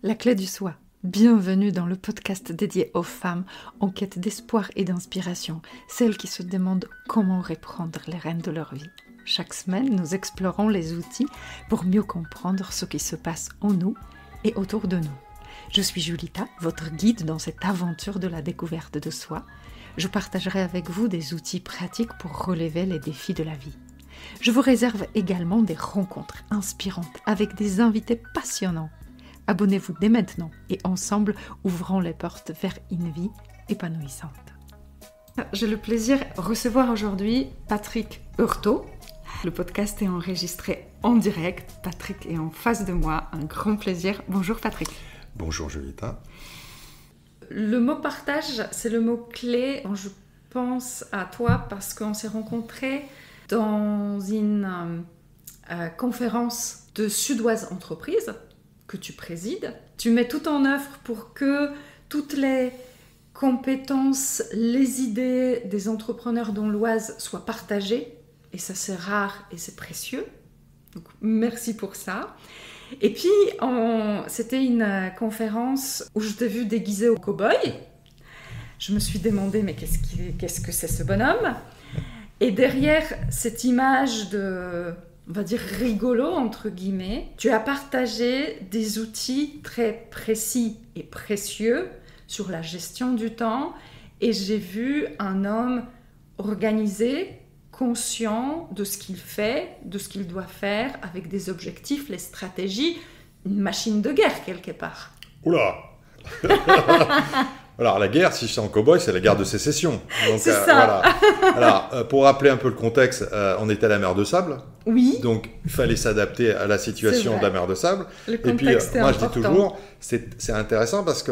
La clé du soi. Bienvenue dans le podcast dédié aux femmes en quête d'espoir et d'inspiration, celles qui se demandent comment reprendre les rênes de leur vie. Chaque semaine, nous explorons les outils pour mieux comprendre ce qui se passe en nous et autour de nous. Je suis Julita, votre guide dans cette aventure de la découverte de soi. Je partagerai avec vous des outils pratiques pour relever les défis de la vie. Je vous réserve également des rencontres inspirantes avec des invités passionnants. Abonnez-vous dès maintenant et ensemble, ouvrons les portes vers une vie épanouissante. J'ai le plaisir de recevoir aujourd'hui Patrick Heurtaud. Le podcast est enregistré en direct. Patrick est en face de moi. Un grand plaisir. Bonjour Patrick. Bonjour Julita. Le mot partage, c'est le mot clé. Je pense à toi parce qu'on s'est rencontrés dans une conférence de Sudoise Entreprise que tu présides. Tu mets tout en œuvre pour que toutes les compétences, les idées des entrepreneurs dans l'Oise soient partagées. Et ça, c'est rare et c'est précieux. Donc, merci pour ça. Et puis, c'était une conférence où je t'ai vu déguisée au cow-boy. Je me suis demandé, mais qu'est-ce que c'est ce bonhomme ? Et derrière cette image de, on va dire, rigolo, entre guillemets, tu as partagé des outils très précis et précieux sur la gestion du temps. Et j'ai vu un homme organisé, conscient de ce qu'il fait, de ce qu'il doit faire, avec des objectifs, les stratégies, une machine de guerre quelque part. Oula. Alors la guerre, si je suis en cow-boy, c'est la guerre de sécession. Donc, c'est ça. Voilà. Alors pour rappeler un peu le contexte, on était à la mer de Sable. Oui. Donc il fallait s'adapter à la situation de la mer de Sable. Le Et puis moi je dis toujours, c'est intéressant parce que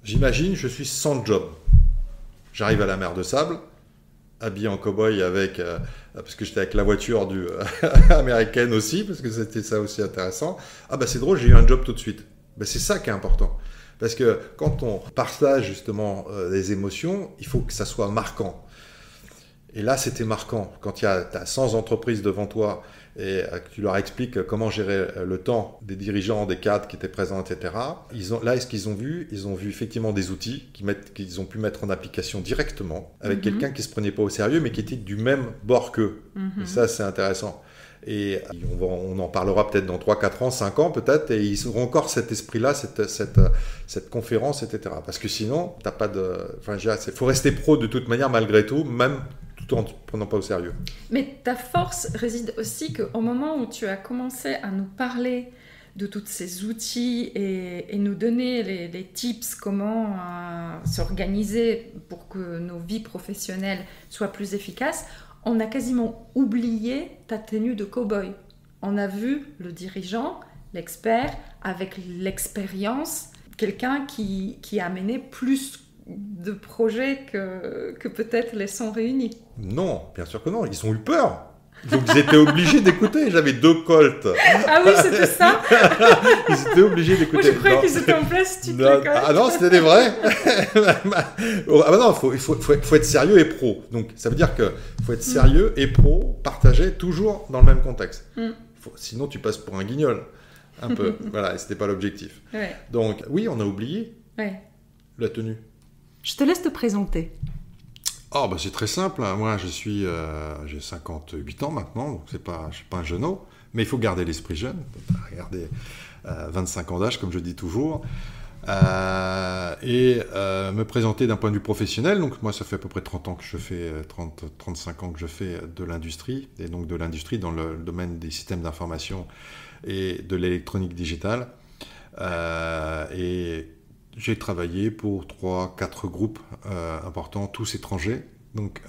j'imagine, je suis sans job. J'arrive à la mer de Sable, habillé en cow-boy avec, parce que j'étais avec la voiture américaine aussi, parce que c'était ça aussi intéressant. Ah bah c'est drôle, j'ai eu un job tout de suite. Bah, c'est ça qui est important. Parce que quand on partage justement les émotions, il faut que ça soit marquant. Et là, c'était marquant. Quand tu as 100 entreprises devant toi et que tu leur expliques comment gérer le temps des dirigeants, des cadres qui étaient présents, etc. Là, ce qu'ils ont vu, ils ont vu effectivement des outils qu'ils ont pu mettre en application directement avec quelqu'un qui ne se prenait pas au sérieux, mais qui était du même bord qu'eux. Et ça, c'est intéressant. Et on en parlera peut-être dans 3, 4 ans, 5 ans peut-être, et ils auront encore cet esprit-là, cette conférence, etc. Parce que sinon, t'as pas de... Enfin, il faut rester pro de toute manière malgré tout, même tout en ne prenant pas au sérieux. Mais ta force réside aussi qu'au moment où tu as commencé à nous parler de tous ces outils et nous donner les tips, comment s'organiser pour que nos vies professionnelles soient plus efficaces, on a quasiment oublié ta tenue de cow-boy. On a vu le dirigeant, l'expert, avec l'expérience, quelqu'un qui a mené plus de projets que peut-être les 100 réunis. Non, bien sûr que non, ils ont eu peur. Donc ils étaient obligés d'écouter. J'avais 2 colts. Ah oui, c'était ça. Ils étaient obligés d'écouter. Moi, je croyais qu'ils étaient en plastique. Ah non, c'était des vrais. Ah bah non, il faut être sérieux et pro. Donc ça veut dire que faut être sérieux et pro, partager toujours dans le même contexte. Sinon, tu passes pour un guignol. Un peu. Voilà, et c'était pas l'objectif. Ouais. Donc oui, on a oublié la tenue. Je te laisse te présenter. Oh, bah c'est très simple. Moi, j'ai 58 ans maintenant, donc je suis pas un jeuneau, mais il faut garder l'esprit jeune. Regardez, 25 ans d'âge, comme je dis toujours, et me présenter d'un point de vue professionnel. Donc moi, ça fait à peu près 30 ans que je fais, 35 ans que je fais de l'industrie, et donc de l'industrie dans le domaine des systèmes d'information et de l'électronique digitale. Et j'ai travaillé pour 3-4 groupes importants, tous étrangers. Donc,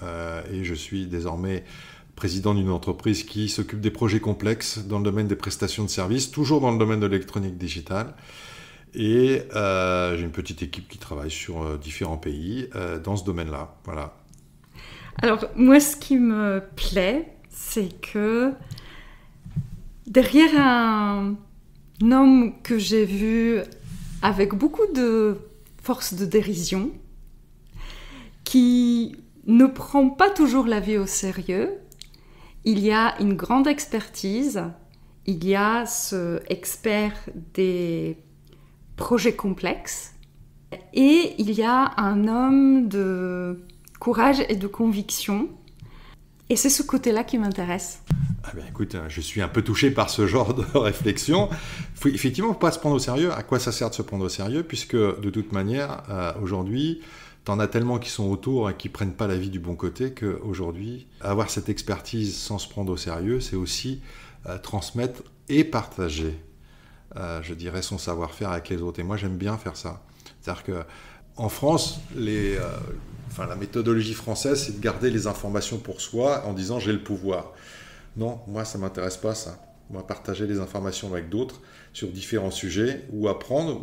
et je suis désormais président d'une entreprise qui s'occupe des projets complexes dans le domaine des prestations de services, toujours dans le domaine de l'électronique digitale. Et j'ai une petite équipe qui travaille sur différents pays dans ce domaine-là. Voilà. Alors, moi, ce qui me plaît, c'est que derrière un homme que j'ai vu avec beaucoup de force de dérision, qui ne prend pas toujours la vie au sérieux, il y a une grande expertise, il y a ce expert des projets complexes. Et il y a un homme de courage et de conviction. Et c'est ce côté-là qui m'intéresse. Ah ben écoute, je suis un peu touché par ce genre de réflexion. Effectivement, il ne faut pas se prendre au sérieux. À quoi ça sert de se prendre au sérieux? Puisque de toute manière, aujourd'hui, t'en as tellement qui sont autour et qui ne prennent pas la vie du bon côté qu'aujourd'hui, avoir cette expertise sans se prendre au sérieux, c'est aussi transmettre et partager, je dirais, son savoir-faire avec les autres. Et moi, j'aime bien faire ça. C'est-à-dire qu'en France, la méthodologie française, c'est de garder les informations pour soi en disant « j'ai le pouvoir ». Non, moi, ça ne m'intéresse pas, ça. Moi, partager les informations avec d'autres sur différents sujets, ou apprendre,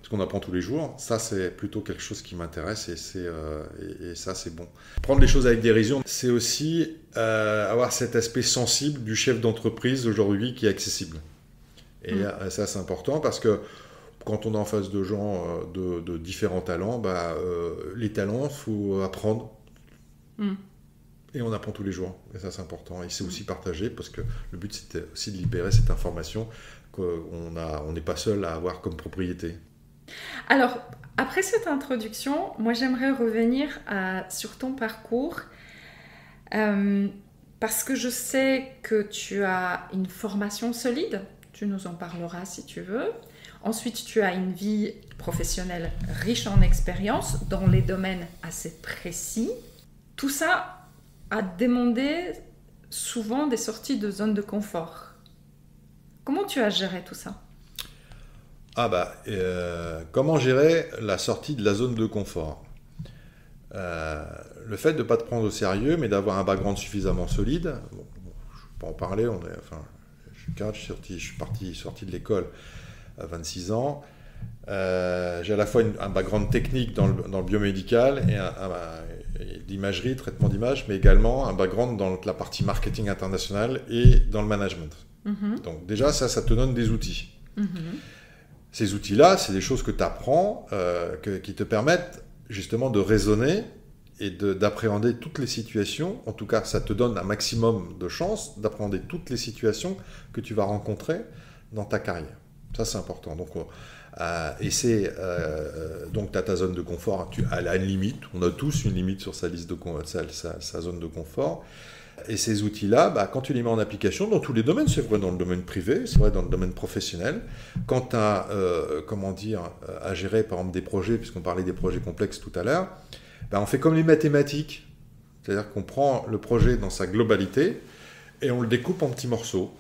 ce qu'on apprend tous les jours, ça, c'est plutôt quelque chose qui m'intéresse, et ça, c'est bon. Prendre les choses avec dérision, c'est aussi avoir cet aspect sensible du chef d'entreprise aujourd'hui qui est accessible. Et ça, c'est important parce que quand on est en face de gens de différents talents, les talents, il faut apprendre. Et on apprend tous les jours. Et ça, c'est important. Et c'est aussi partagé parce que le but, c'était aussi de libérer cette information qu'on n'est pas seul à avoir comme propriété. Alors, après cette introduction, moi, j'aimerais revenir sur ton parcours parce que je sais que tu as une formation solide. Tu nous en parleras si tu veux. Ensuite, tu as une vie professionnelle riche en expérience dans les domaines assez précis. Tout ça a demandé souvent des sorties de zone de confort. Comment tu as géré tout ça? Comment gérer la sortie de la zone de confort? Le fait de ne pas te prendre au sérieux, mais d'avoir un background suffisamment solide. Bon, je peux en parler. Je suis sorti de l'école à 26 ans. J'ai à la fois un background technique dans le biomédical et d'imagerie, traitement d'images, mais également un background dans la partie marketing international et dans le management. Donc déjà, ça te donne des outils. Ces outils-là, c'est des choses que tu apprends, qui te permettent justement de raisonner et d'appréhender toutes les situations. En tout cas, ça te donne un maximum de chances d'appréhender toutes les situations que tu vas rencontrer dans ta carrière. Ça, c'est important. Donc, donc tu as ta zone de confort, elle a une limite. On a tous une limite sur sa liste sa zone de confort. Et ces outils-là, quand tu les mets en application dans tous les domaines, c'est vrai dans le domaine privé, c'est vrai dans le domaine professionnel, quand tu as à gérer par exemple des projets, puisqu'on parlait des projets complexes tout à l'heure, on fait comme les mathématiques, c'est-à-dire qu'on prend le projet dans sa globalité et on le découpe en petits morceaux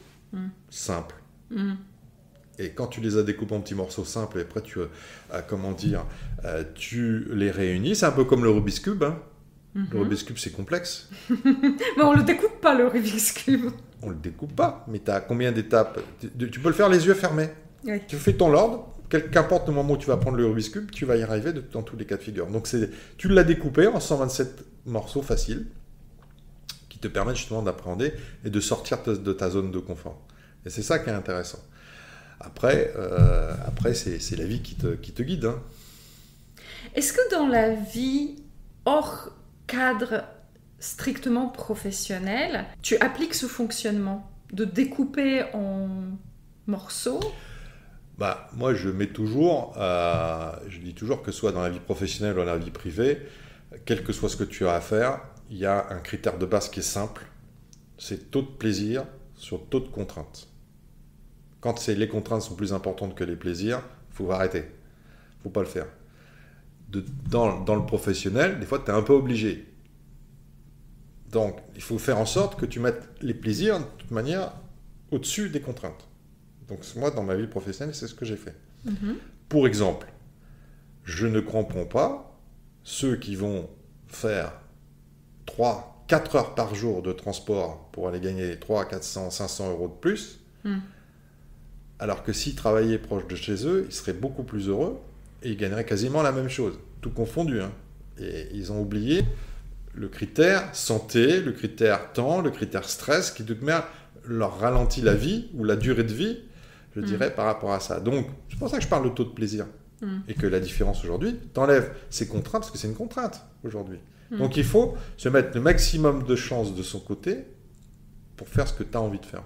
simples. Et quand tu les as découpés en petits morceaux simples, et après tu les réunis, c'est un peu comme le Rubik's Cube. Le Rubik's Cube, c'est complexe. Mais on ne le découpe pas, le Rubik's Cube. On ne le découpe pas, mais tu as combien d'étapes? Tu peux le faire les yeux fermés. Oui. Tu fais ton ordre, qu'importe le moment où tu vas prendre le Rubik's Cube, tu vas y arriver dans tous les cas de figure. Donc tu l'as découpé en 127 morceaux faciles qui te permettent justement d'appréhender et de sortir de ta zone de confort. Et c'est ça qui est intéressant. Après c'est la vie qui te guide. Est-ce que dans la vie hors cadre strictement professionnel, tu appliques ce fonctionnement de découper en morceaux? Moi, je dis toujours que ce soit dans la vie professionnelle ou dans la vie privée, quel que soit ce que tu as à faire, il y a un critère de base qui est simple, c'est taux de plaisir sur taux de contrainte. Quand les contraintes sont plus importantes que les plaisirs, il faut arrêter. Il ne faut pas le faire. Dans le professionnel, des fois, tu es un peu obligé. Donc, il faut faire en sorte que tu mettes les plaisirs, de toute manière, au-dessus des contraintes. Donc, moi, dans ma vie professionnelle, c'est ce que j'ai fait. Pour exemple, je ne comprends pas ceux qui vont faire 3-4 heures par jour de transport pour aller gagner 300, 400, 500 euros de plus, alors que s'ils travaillaient proche de chez eux, ils seraient beaucoup plus heureux et ils gagneraient quasiment la même chose, tout confondu. Et ils ont oublié le critère santé, le critère temps, le critère stress, qui de toute manière leur ralentit la vie ou la durée de vie, je dirais, par rapport à ça. Donc, c'est pour ça que je parle de taux de plaisir. Et que la différence aujourd'hui, t'enlèves ces contraintes, parce que c'est une contrainte aujourd'hui. Donc, il faut se mettre le maximum de chances de son côté pour faire ce que tu as envie de faire.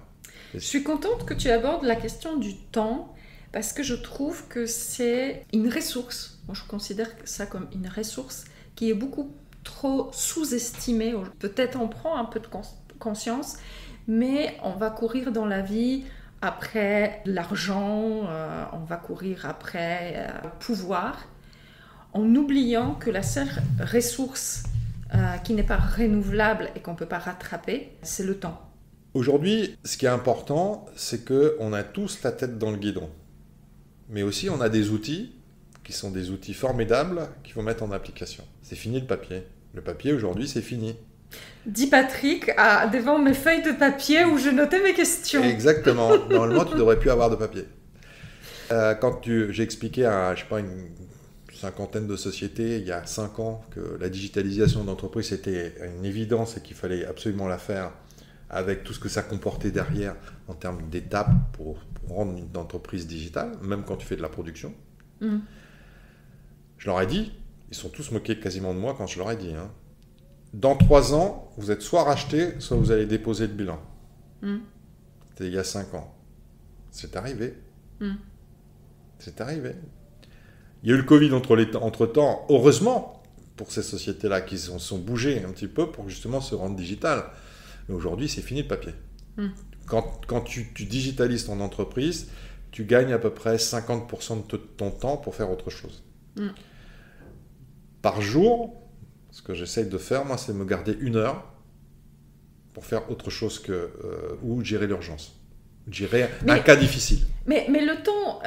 Je suis contente que tu abordes la question du temps, parce que je trouve que c'est une ressource. Moi, je considère ça comme une ressource qui est beaucoup trop sous-estimée. Peut-être on prend un peu de conscience, mais on va courir dans la vie après l'argent, on va courir après le pouvoir, en oubliant que la seule ressource qui n'est pas renouvelable et qu'on ne peut pas rattraper, c'est le temps. Aujourd'hui, ce qui est important, c'est qu'on a tous la tête dans le guidon. Mais aussi, on a des outils qui sont des outils formidables qu'il faut mettre en application. C'est fini le papier. Le papier, aujourd'hui, c'est fini. Dit Patrick devant mes feuilles de papier où je notais mes questions. Exactement. Normalement, tu ne devrais plus avoir de papier. Quand j'ai expliqué à, une cinquantaine de sociétés, il y a 5 ans, que la digitalisation d'entreprise était une évidence et qu'il fallait absolument la faire avec tout ce que ça comportait derrière en termes d'étapes pour rendre une entreprise digitale, même quand tu fais de la production. Je leur ai dit, ils sont tous moqués quasiment de moi quand je leur ai dit, dans 3 ans, vous êtes soit racheté, soit vous allez déposer le bilan. C'était il y a 5 ans. C'est arrivé. C'est arrivé. Il y a eu le Covid entre-temps, heureusement, pour ces sociétés-là qui se sont bougées un petit peu pour justement se rendre digitales. Mais aujourd'hui, c'est fini le papier. Quand tu digitalises ton entreprise, tu gagnes à peu près 50% de ton temps pour faire autre chose. Par jour, ce que j'essaye de faire, moi, c'est me garder 1 heure pour faire autre chose ou gérer l'urgence. Gérer un cas difficile. Mais le temps,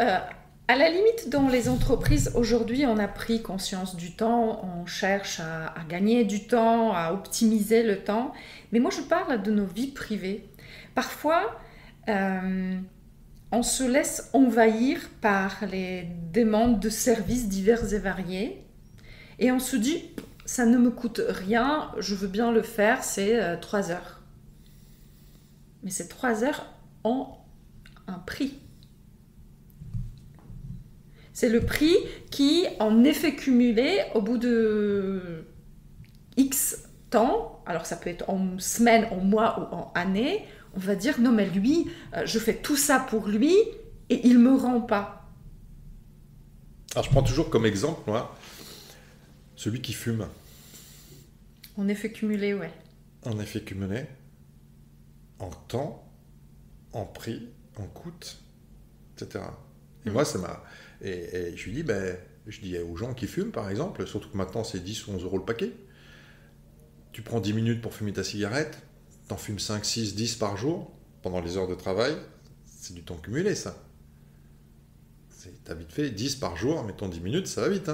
à la limite, dans les entreprises, aujourd'hui, on a pris conscience du temps, on cherche à gagner du temps, à optimiser le temps. Mais moi, je parle de nos vies privées. Parfois, on se laisse envahir par les demandes de services divers et variés. Et on se dit, ça ne me coûte rien, je veux bien le faire, c'est 3 heures. Mais ces 3 heures ont un prix. C'est le prix qui, en effet cumulé, au bout de X temps, alors ça peut être en semaines, en mois ou en années, on va dire, non mais lui, je fais tout ça pour lui et il ne me rend pas. Alors je prends toujours comme exemple, moi, celui qui fume. En effet cumulé, ouais. En effet cumulé, en temps, en prix, en coût, etc. Et moi, ça m'a... Et je lui dis, je dis aux gens qui fument, par exemple, surtout que maintenant c'est 10 ou 11 euros le paquet, tu prends 10 minutes pour fumer ta cigarette, t'en fumes 5, 6, 10 par jour, pendant les heures de travail, c'est du temps cumulé, ça. T'as vite fait 10 par jour, mettons 10 minutes, ça va vite,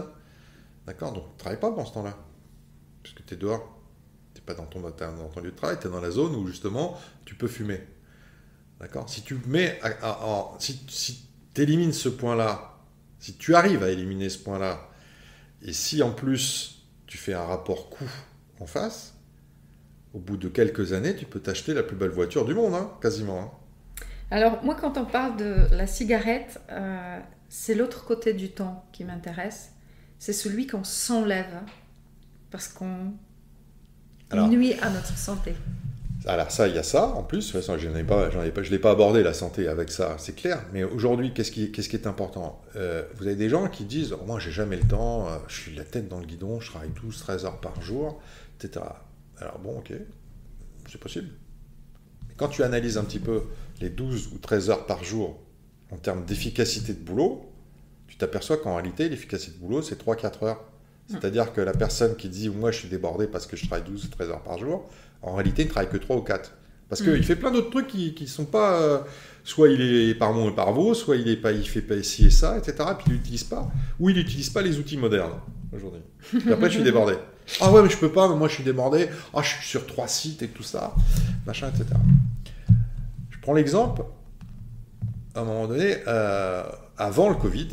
D'accord, donc ne travaille pas pendant ce temps-là. Puisque tu es dehors. Tu n'es pas dans ton lieu de travail, tu es dans la zone où justement tu peux fumer. D'accord. Si tu mets si tu élimines ce point-là, si tu arrives à éliminer ce point-là, et si en plus tu fais un rapport coût en face, au bout de quelques années, tu peux t'acheter la plus belle voiture du monde, quasiment. Alors moi, quand on parle de la cigarette, c'est l'autre côté du temps qui m'intéresse. C'est celui qu'on s'enlève parce qu'on nuit à notre santé. Alors ça, il y a ça en plus. De toute façon, je ne l'ai pas abordé la santé avec ça, c'est clair. Mais aujourd'hui, qu'est-ce qui est important ? Vous avez des gens qui disent « Moi, j'ai jamais le temps, je suis la tête dans le guidon, je travaille 12-13 heures par jour, etc. » Alors bon, ok, c'est possible. Mais quand tu analyses un petit peu les 12 ou 13 heures par jour en termes d'efficacité de boulot, tu t'aperçois qu'en réalité, l'efficacité de boulot, c'est 3-4 heures. C'est-à-dire que la personne qui dit « Moi, je suis débordé parce que je travaille 12 ou 13 heures par jour », en réalité, il ne travaille que 3 ou 4. Parce qu'il fait plein d'autres trucs qui ne sont pas... soit il est par mon et par vos, soit il fait pas ci et ça, etc. Et puis il n'utilise pas. Ou il n'utilise pas les outils modernes, aujourd'hui. Et après, je suis débordé. « Ah ouais, mais je peux pas, mais moi, je suis débordé. Ah, je suis sur 3 sites et tout ça. » Machin, etc. Je prends l'exemple, à un moment donné, avant le Covid...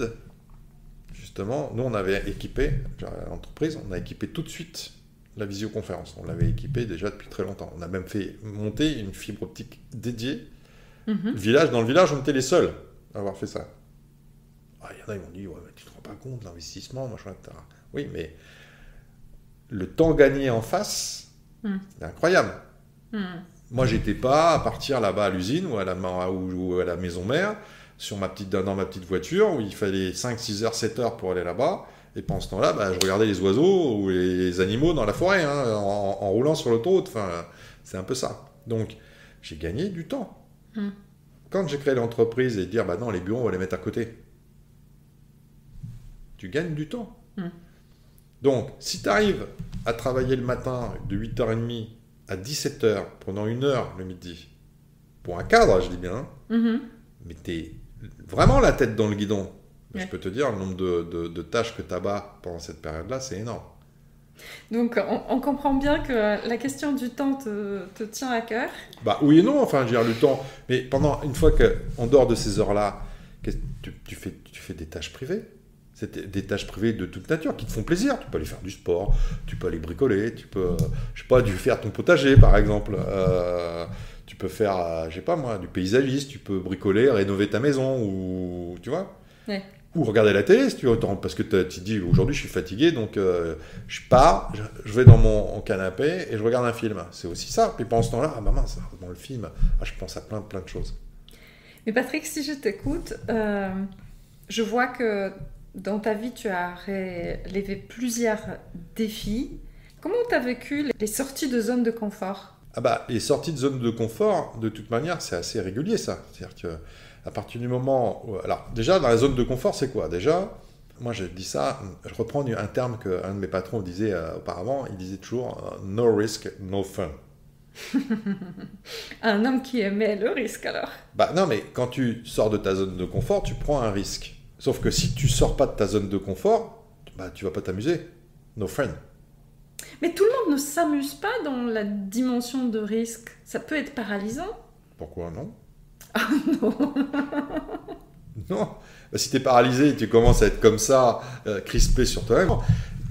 Justement, nous, on avait équipé, l'entreprise, on a équipé tout de suite la visioconférence. On l'avait équipé déjà depuis très longtemps. On a même fait monter une fibre optique dédiée. Dans le village, on était les seuls à avoir fait ça. Il y en a, ils m'ont dit, ouais, mais tu te rends pas compte de l'investissement, machin, etc. Oui, mais le temps gagné en face, c'est incroyable. Moi, j'étais pas à partir là-bas à l'usine ou à la maison mère dans ma petite voiture où il fallait 5, 6 heures, 7 heures pour aller là-bas. Et pendant ce temps-là, je regardais les oiseaux ou les animaux dans la forêt, hein, en roulant sur l'autoroute. Enfin, c'est un peu ça. Donc, j'ai gagné du temps. Quand j'ai créé l'entreprise et dire, non, les bureaux, on va les mettre à côté. Tu gagnes du temps. Donc, si tu arrives à travailler le matin de 8h30 à 17h pendant 1 heure le midi, pour un cadre, je dis bien, mais tu es vraiment la tête dans le guidon. Je peux te dire, le nombre de tâches que tu abats pendant cette période-là, c'est énorme. Donc, on comprend bien que la question du temps te tient à cœur. Oui et non, enfin, je veux dire, le temps. Mais une fois qu'on dort de ces heures-là, tu fais des tâches privées. C'est des tâches privées de toute nature qui te font plaisir. Tu peux aller faire du sport, tu peux aller bricoler, tu peux, faire ton potager, par exemple. Tu peux faire, du paysagiste, tu peux bricoler, rénover ta maison, ou tu vois. Ouais. Ou regarder la télé, si tu veux, parce que tu te dis, aujourd'hui, je suis fatigué, donc je pars, je vais dans mon canapé et je regarde un film. C'est aussi ça. Puis pendant ce temps-là, mince, dans le film, je pense à plein de choses. Mais Patrick, si je t'écoute, je vois que dans ta vie, tu as relevé plusieurs défis. Comment tu as vécu les sorties de zone de confort ? Les sorties de zone de confort, de toute manière, c'est assez régulier, ça. C'est-à-dire que à partir du moment où... Alors, déjà, dans la zone de confort, c'est quoi ? Déjà, moi, je dis ça, je reprends un terme qu'un de mes patrons disait auparavant, il disait toujours « no risk, no fun ». Un homme qui aimait le risque, alors ? Non, mais quand tu sors de ta zone de confort, tu prends un risque. Sauf que si tu sors pas de ta zone de confort, tu vas pas t'amuser. No fun. Mais tout le monde ne s'amuse pas dans la dimension de risque. Ça peut être paralysant. Pourquoi non ? Ah non. Non. Si tu es paralysé, tu commences à être comme ça, crispé sur toi-même.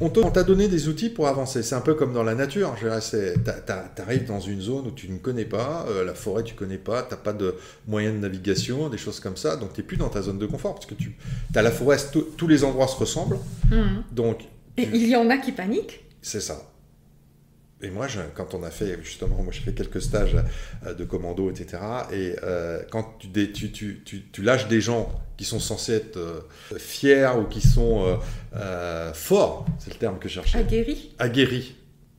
On t'a donné des outils pour avancer. C'est un peu comme dans la nature. T'arrives dans une zone où tu ne connais pas, la forêt tu connais pas, t'as pas de moyens de navigation, des choses comme ça. Donc t'es plus dans ta zone de confort parce que t'as la forêt, tous les endroits se ressemblent. Donc il y en a qui paniquent. C'est ça. Et moi, quand on a fait, justement, j'ai fait quelques stages de commando, etc. Et quand tu lâches des gens qui sont censés être fiers ou qui sont forts, c'est le terme que je cherchais. Aguerris.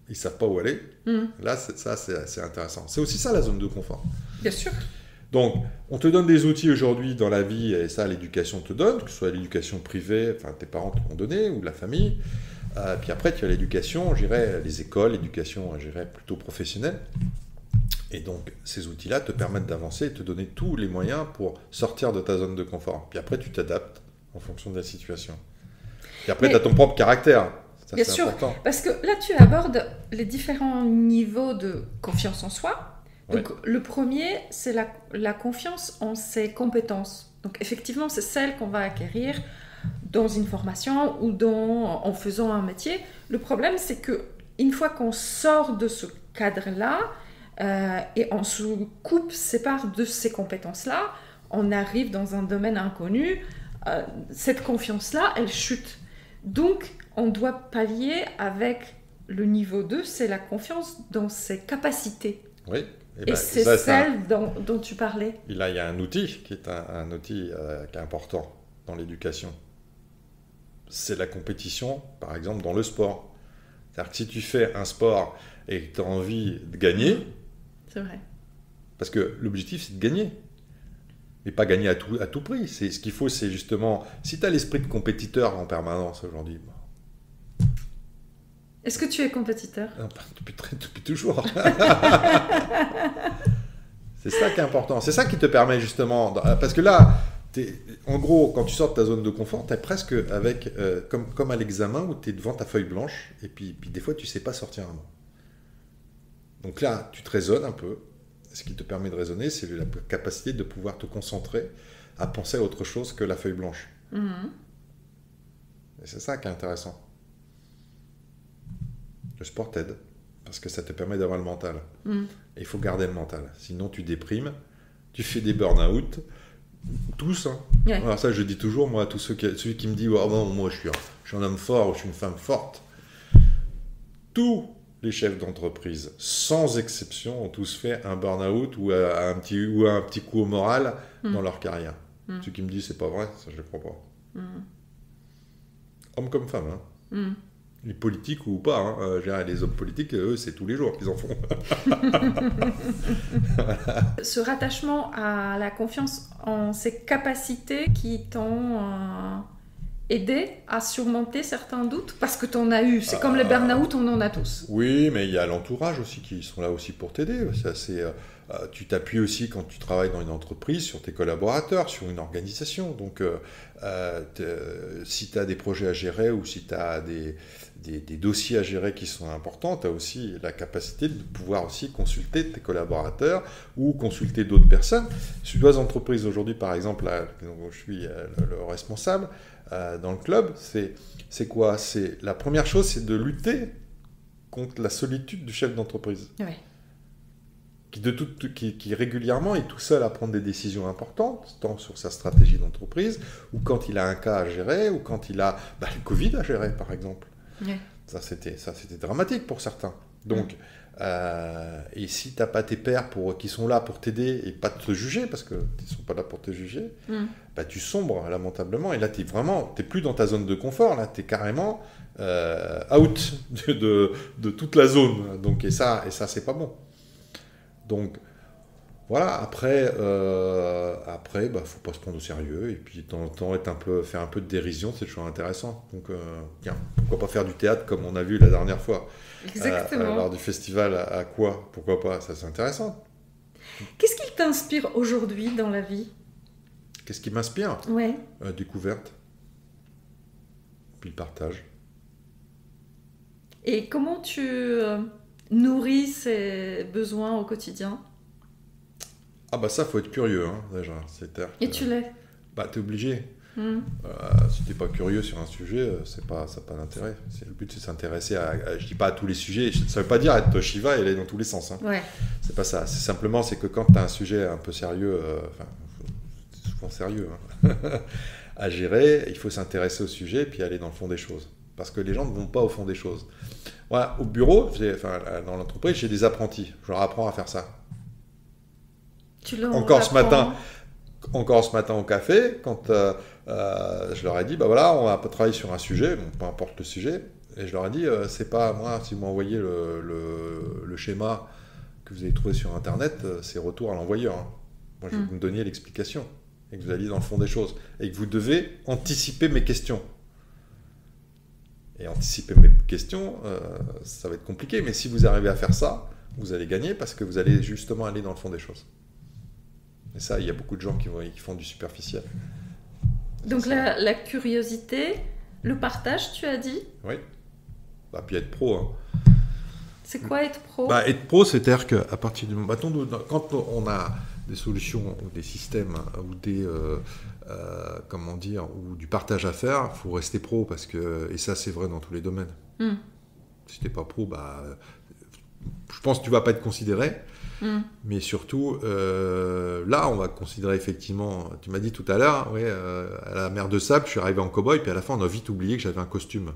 Ils ne savent pas où aller. Là, c'est intéressant. C'est aussi ça, la zone de confort. Bien sûr. Donc, on te donne des outils aujourd'hui dans la vie, et ça, l'éducation te donne, que ce soit l'éducation privée, enfin tes parents te l'ont donné, ou la famille. Puis après, tu as l'éducation, les écoles, l'éducation, plutôt professionnelle. Et donc, ces outils-là te permettent d'avancer et te donner tous les moyens pour sortir de ta zone de confort. Puis après, tu t'adaptes en fonction de la situation. Puis après, tu as ton propre caractère. Ça, bien sûr, important. Parce que là, tu abordes les différents niveaux de confiance en soi. Donc, le premier, c'est la confiance en ses compétences. Donc, effectivement, c'est celle qu'on va acquérir dans une formation ou en faisant un métier. Le problème, c'est qu'une fois qu'on sort de ce cadre-là et on se sépare de ces compétences-là, on arrive dans un domaine inconnu. Cette confiance-là, elle chute. Donc, on doit pallier avec le niveau 2, c'est la confiance dans ses capacités. Oui. Et c'est celle dont tu parlais. Et là, il y a un outil qui est un outil qui est important dans l'éducation. C'est la compétition, par exemple, dans le sport. C'est-à-dire que si tu fais un sport et que tu as envie de gagner... C'est vrai. Parce que l'objectif, c'est de gagner. Mais pas gagner à tout prix. Ce qu'il faut, c'est justement... Si tu as l'esprit de compétiteur en permanence aujourd'hui... Est-ce que tu es compétiteur ? Depuis toujours. C'est ça qui est important. C'est ça qui te permet justement... Parce que là... En gros, quand tu sors de ta zone de confort, tu es presque avec, comme à l'examen où tu es devant ta feuille blanche et puis des fois tu ne sais pas sortir un mot. Donc là, tu te raisonnes un peu. Ce qui te permet de raisonner, c'est la capacité de pouvoir te concentrer à penser à autre chose que la feuille blanche. Et c'est ça qui est intéressant. Le sport t'aide parce que ça te permet d'avoir le mental. Et il faut garder le mental. Sinon, tu déprimes, tu fais des burn-out. Tous, hein. Ouais. Alors ça, je dis toujours, moi, à tous celui qui me dit oh, non, moi, je suis un homme fort ou je suis une femme forte. Tous les chefs d'entreprise, sans exception, ont tous fait un burn-out ou un petit coup au moral dans leur carrière. Ceux qui me disent c'est pas vrai, ça je ne crois pas. Mm. Hommes comme femmes, hein. Mm. Les politiques ou pas, hein. Les hommes politiques, eux, c'est tous les jours qu'ils en font. Ce rattachement à la confiance en ses capacités qui t'ont aidé à surmonter certains doutes, parce que tu en as eu, c'est comme les burn-out, on en a tous. Oui, mais il y a l'entourage aussi qui sont là aussi pour t'aider. Tu t'appuies aussi quand tu travailles dans une entreprise sur tes collaborateurs, sur une organisation. Donc, si tu as des projets à gérer ou si tu as des dossiers à gérer qui sont importants, tu as aussi la capacité de pouvoir aussi consulter tes collaborateurs ou consulter d'autres personnes. Suédoise Entreprise aujourd'hui, par exemple, là, je suis le responsable dans le club, c'est quoi? La première chose, c'est de lutter contre la solitude du chef d'entreprise. Oui. Qui régulièrement est tout seul à prendre des décisions importantes, tant sur sa stratégie d'entreprise, ou quand il a un cas à gérer, ou quand il a le Covid à gérer, par exemple. Oui. Ça, c'était dramatique pour certains. Donc, et si tu n'as pas tes pairs qui sont là pour t'aider et pas te juger, parce qu'ils ne sont pas là pour te juger, tu sombres lamentablement. Et là, tu n'es plus dans ta zone de confort. Là, tu es carrément out de toute la zone. Donc, et ça c'est pas bon. Donc, voilà. Après, faut pas se prendre au sérieux. Et puis, de temps en temps, faire un peu de dérision, c'est toujours intéressant. Donc, tiens, pourquoi pas faire du théâtre comme on a vu la dernière fois. Exactement. Lors du festival à quoi? Pourquoi pas? Ça, c'est intéressant. Qu'est-ce qui t'inspire aujourd'hui dans la vie? Qu'est-ce qui m'inspire? Ouais. Découverte. Puis le partage. Et comment tu nourris ces besoins au quotidien? Ah bah ça, faut être curieux, hein, déjà. Et tu l'es? T'es obligé. Si t'es pas curieux sur un sujet, ça n'a pas d'intérêt. Le but, c'est de s'intéresser je dis pas à tous les sujets, ça veut pas dire être Shiva et aller dans tous les sens. Hein. Ouais. C'est pas ça. C'est simplement, c'est que quand tu as un sujet un peu sérieux, c'est souvent sérieux, hein, à gérer, il faut s'intéresser au sujet et puis aller dans le fond des choses. Parce que les gens ne vont pas au fond des choses. Voilà, au bureau, dans l'entreprise, j'ai des apprentis. Je leur apprends à faire ça. Encore ce matin au café, quand je leur ai dit, on va travailler sur un sujet, bon, peu importe le sujet, et je leur ai dit, c'est pas moi, si vous m'envoyez le schéma que vous avez trouvé sur Internet, c'est retour à l'envoyeur. Hein. Moi, je vais vous me donner l'explication, et que vous alliez dans le fond des choses, et que vous devez anticiper mes questions. Et anticiper mes questions, ça va être compliqué, mais si vous arrivez à faire ça, vous allez gagner, parce que vous allez justement aller dans le fond des choses. Et ça, il y a beaucoup de gens qui font du superficiel. Donc la curiosité, le partage, tu as dit? Oui. Puis être pro. Hein. C'est quoi être pro? Être pro, c'est-à-dire qu'à partir du moment... quand on a des solutions ou des systèmes ou ou du partage à faire, il faut rester pro. Et ça, c'est vrai dans tous les domaines. Si tu n'es pas pro, je pense que tu ne vas pas être considéré. Mais surtout, là, on va considérer effectivement, tu m'as dit tout à l'heure, à la mer de sable, je suis arrivé en cow-boy, puis à la fin, on a vite oublié que j'avais un costume.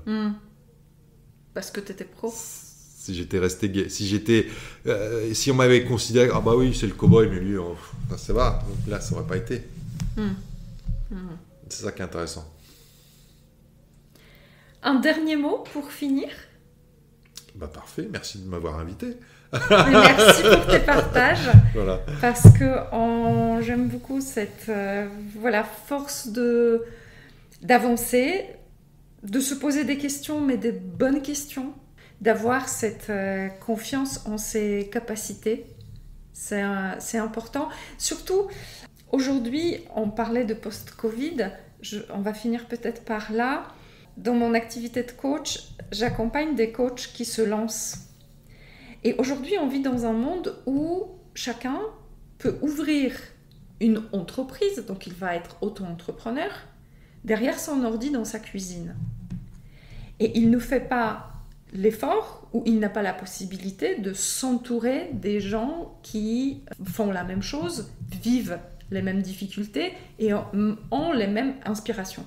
Parce que tu étais pro. Si j'étais resté gay, si on m'avait considéré, c'est le cow-boy, mais lui, ça va, donc là, ça n'aurait pas été. C'est ça qui est intéressant. Un dernier mot pour finir? Parfait, merci de m'avoir invité. Merci pour tes partages. Voilà. Parce que j'aime beaucoup cette force d'avancer, de se poser des questions, mais des bonnes questions, d'avoir cette confiance en ses capacités. C'est important. Surtout, aujourd'hui, on parlait de post-Covid. On va finir peut-être par là. Dans mon activité de coach, j'accompagne des coachs qui se lancent. Et aujourd'hui, on vit dans un monde où chacun peut ouvrir une entreprise, donc il va être auto-entrepreneur, derrière son ordi dans sa cuisine. Et il ne fait pas l'effort ou il n'a pas la possibilité de s'entourer des gens qui font la même chose, vivent les mêmes difficultés et ont les mêmes inspirations.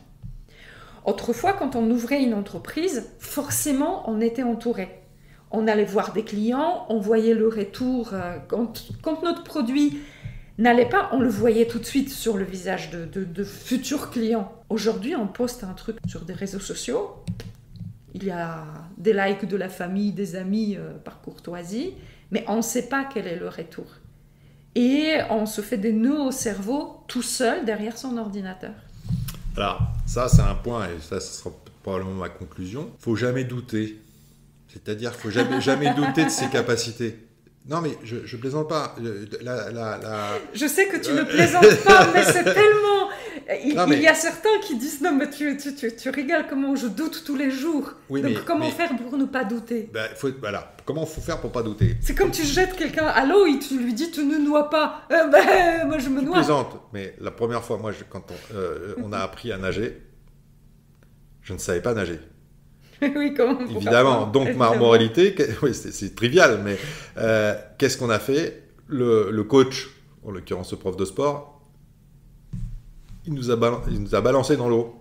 Autrefois, quand on ouvrait une entreprise, forcément, on était entouré. On allait voir des clients, on voyait le retour. Quand notre produit n'allait pas, on le voyait tout de suite sur le visage de futurs clients. Aujourd'hui, on poste un truc sur des réseaux sociaux, il y a des likes de la famille, des amis par courtoisie, mais on ne sait pas quel est le retour. Et on se fait des nœuds au cerveau tout seul derrière son ordinateur. Alors, ça c'est un point, et ça sera probablement ma conclusion. Il ne faut jamais douter. C'est-à-dire qu'il ne faut jamais douter de ses capacités. Non, mais je plaisante pas. Je sais que tu ne plaisantes pas, mais c'est tellement... Il y a certains qui disent « Non, mais tu rigoles, comment je doute tous les jours. Oui, donc, comment faire pour ne pas douter ?» Voilà, comment faut faire pour ne pas douter? C'est comme tu jettes quelqu'un à l'eau et tu lui dis « Tu ne noies pas. » Moi, je me noie. Tu plaisantes, mais la première fois, moi, quand on a appris à nager, je ne savais pas nager. Oui, comment évidemment. Donc, ma moralité, oui, c'est trivial, mais qu'est-ce qu'on a fait? Le coach, en l'occurrence le prof de sport, il nous a balancé dans l'eau.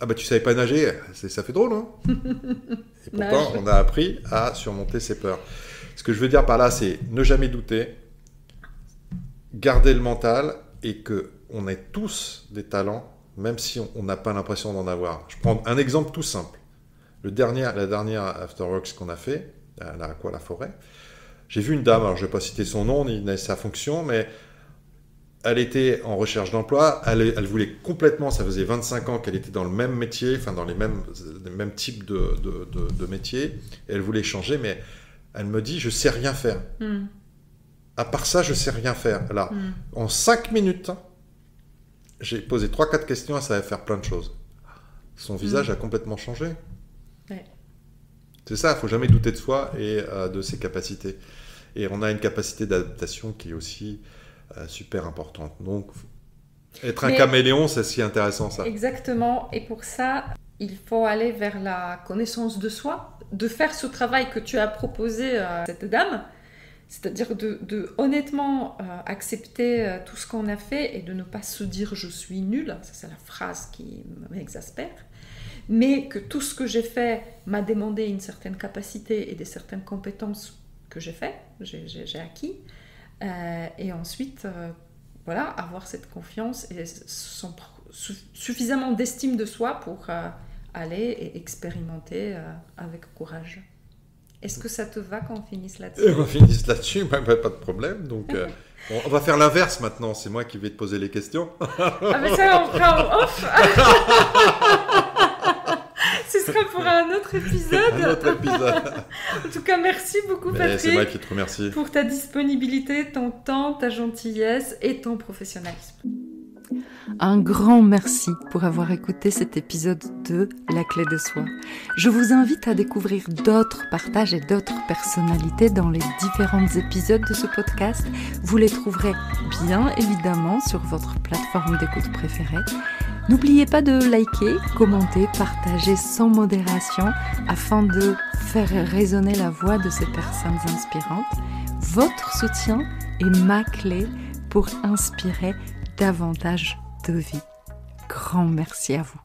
Ah bah tu savais pas nager, ça fait drôle, hein? Et pourtant, on a appris à surmonter ses peurs. Ce que je veux dire par là, c'est ne jamais douter, garder le mental et qu'on ait tous des talents, même si on n'a pas l'impression d'en avoir. Je prends un exemple tout simple. La dernière Afterworks qu'on a fait, à la forêt, j'ai vu une dame, alors je ne vais pas citer son nom ni sa fonction, mais elle était en recherche d'emploi, elle voulait complètement, ça faisait 25 ans qu'elle était dans le même métier, enfin dans les mêmes types de métiers, et elle voulait changer, mais elle me dit, je ne sais rien faire. À part ça, je ne sais rien faire. Alors, en 5 minutes, j'ai posé 3-4 questions, elle savait faire plein de choses. Son visage a complètement changé. Ouais. C'est ça, il ne faut jamais douter de soi et de ses capacités. Et on a une capacité d'adaptation qui est aussi super importante. Donc, être un caméléon, c'est si intéressant, ça. Exactement. Et pour ça, il faut aller vers la connaissance de soi, de faire ce travail que tu as proposé à cette dame, c'est-à-dire de honnêtement accepter tout ce qu'on a fait et de ne pas se dire « je suis nul », ça c'est la phrase qui m'exaspère, mais que tout ce que j'ai fait m'a demandé une certaine capacité et des certaines compétences que j'ai acquis, et ensuite voilà, avoir cette confiance et suffisamment d'estime de soi pour aller et expérimenter avec courage. Est-ce que ça te va qu'on finisse là-dessus? On finisse là-dessus, pas de problème. Donc, on va faire l'inverse maintenant. C'est moi qui vais te poser les questions. Ah mais ça, on fera en off. Ce sera pour un autre épisode. En tout cas, merci beaucoup, Patrick. C'est moi qui te remercie. Pour ta disponibilité, ton temps, ta gentillesse et ton professionnalisme. Un grand merci pour avoir écouté cet épisode de La Clé de Soi. Je vous invite à découvrir d'autres partages et d'autres personnalités dans les différents épisodes de ce podcast. Vous les trouverez bien évidemment sur votre plateforme d'écoute préférée. N'oubliez pas de liker, commenter, partager sans modération afin de faire résonner la voix de ces personnes inspirantes. Votre soutien est ma clé pour inspirer davantage de vie. Grand merci à vous.